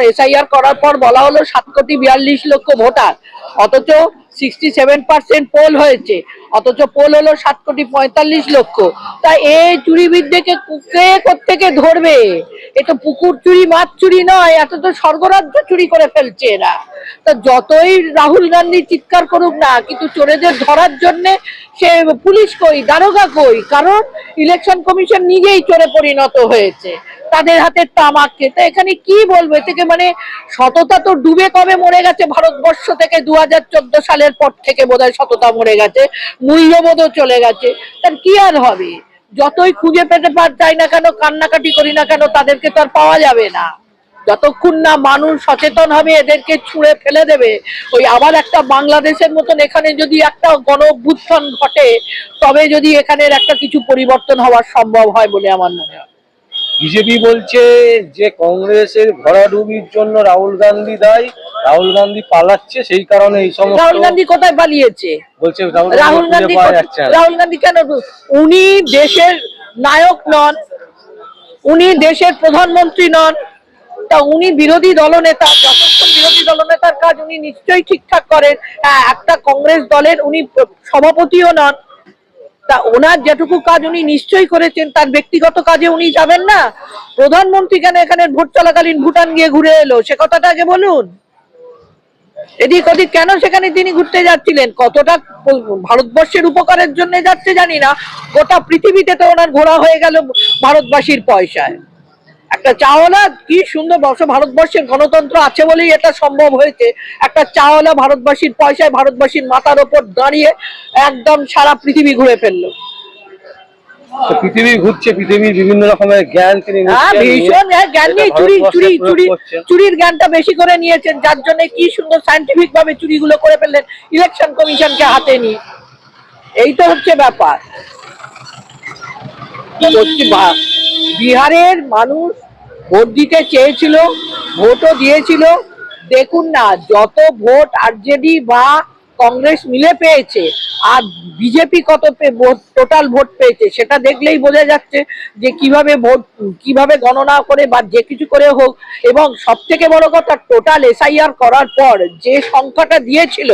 SIR করার পর বলা হলো 7,42,00,000 ভোটার, অথচ 67% পোল হয়েছে, অথচ পোল হলো 7,45,00,000। তা এই চুরিবিদ্যাকে কে কোত্থেকে ধরবে? এ তো পুকুর চুরি মাছ চুরি নয়, এত তো স্বর্গরাজ্য চুরি করে ফেলছে এরা। তা যতই রাহুল গান্ধী চিৎকার করুক না, কিন্তু চোরেদের ধরার জন্য সে পুলিশ কই, দারোগা কই? কারণ ইলেকশন কমিশন নিজেই চোরে পরিণত হয়েছে, তাদের হাতে তামাক খেতে। এখানে কি বলবো থেকে, মানে সততা তো ডুবে কবে মরে গেছে ভারতবর্ষ থেকে, 2014 সালের পর থেকে বোধহয় সততা মরে গেছে, মূল্যবোধও চলে গেছে। তার কি আর হবে? যতই খুঁজে পেতে চাই না কেন, কান্নাকাটি করি না কেন, তাদেরকে তো আর পাওয়া যাবে না। যতক্ষণ না মানুষ সচেতন হবে, এদেরকে ছুঁড়ে ফেলে দেবে। ওই আবার একটা বাংলাদেশের মতন এখানে যদি একটা গণ অভ্যুত্থান ঘটে, তবে যদি এখানের একটা কিছু পরিবর্তন হওয়ার সম্ভব হয় বলে আমার মনে হয়। বিজেপি বলছে যে কংগ্রেসের ভরাডুবির জন্য রাহুল গান্ধী দায়ী, রাহুল গান্ধী পালাচ্ছে, সেই কারণে এই সমস্ত। রাহুল গান্ধী কোথায় পালিয়েছে? বলছে রাহুল গান্ধী কেন? উনি দেশের নায়ক নন, উনি দেশের প্রধানমন্ত্রী নন। তা উনি বিরোধী দলনেতা, যতক্ষণ বিরোধী দলনেতার কাজ উনি নিশ্চয়ই ঠিকঠাক করেন। হ্যাঁ, একটা কংগ্রেস দলের উনি সভাপতিও নন। তা ওনার যেটুকু কাজ উনি নিশ্চয়ই করেছেন, তার ব্যক্তিগত কাজে উনি যাবেন না? প্রধানমন্ত্রী কেন এখানে ভোট চলাকালীন ভুটান গিয়ে ঘুরে এলো, সে কথাটা আগে বলুন। এদিক ওদিক কেন সেখানে তিনি ঘুরতে যাচ্ছিলেন? কতটা ভারতবর্ষের উপকারের জন্য যাচ্ছে জানি না, গোটা পৃথিবীতে তো ওনার ঘোরা হয়ে গেল ভারতবাসীর পয়সায়। একটা চাওয়ালা, কি সুন্দর ভারতবর্ষের গণতন্ত্র আছে বলেই এটা সম্ভব হয়েছে। একটা চাওয়ালা ভারতবাসীর পয়সায়, ভারতবাসীর মাথার ওপর দাঁড়িয়ে একদম সারা পৃথিবী ঘুরে ফেললো। পৃথিবী ঘুরছে, পৃথিবীর বিভিন্ন রকমের জ্ঞান তিনি ভীষণ জ্ঞান নিয়ে চুরির জ্ঞানটা বেশি করে নিয়েছেন, যার জন্য কি সুন্দর সায়েন্টিফিক ভাবে চুরিগুলো করে ফেললেন ইলেকশন কমিশনকে হাতে নিয়ে। এই তো হচ্ছে ব্যাপার। বিহারের মানুষ ভোট দিতে চেয়েছিল, ভোটও দিয়েছিল। দেখুন না, যত ভোট আরজেডি বা কংগ্রেস মিলে পেয়েছে আর বিজেপি কত টোটাল ভোট পেয়েছে, সেটা দেখলেই বোঝা যাচ্ছে যে কিভাবে ভোট, কিভাবে গণনা করে বা যে কিছু করে হোক। এবং সব থেকে বড় কথা, টোটাল এসআইআর করার পর যে সংখ্যাটা দিয়েছিল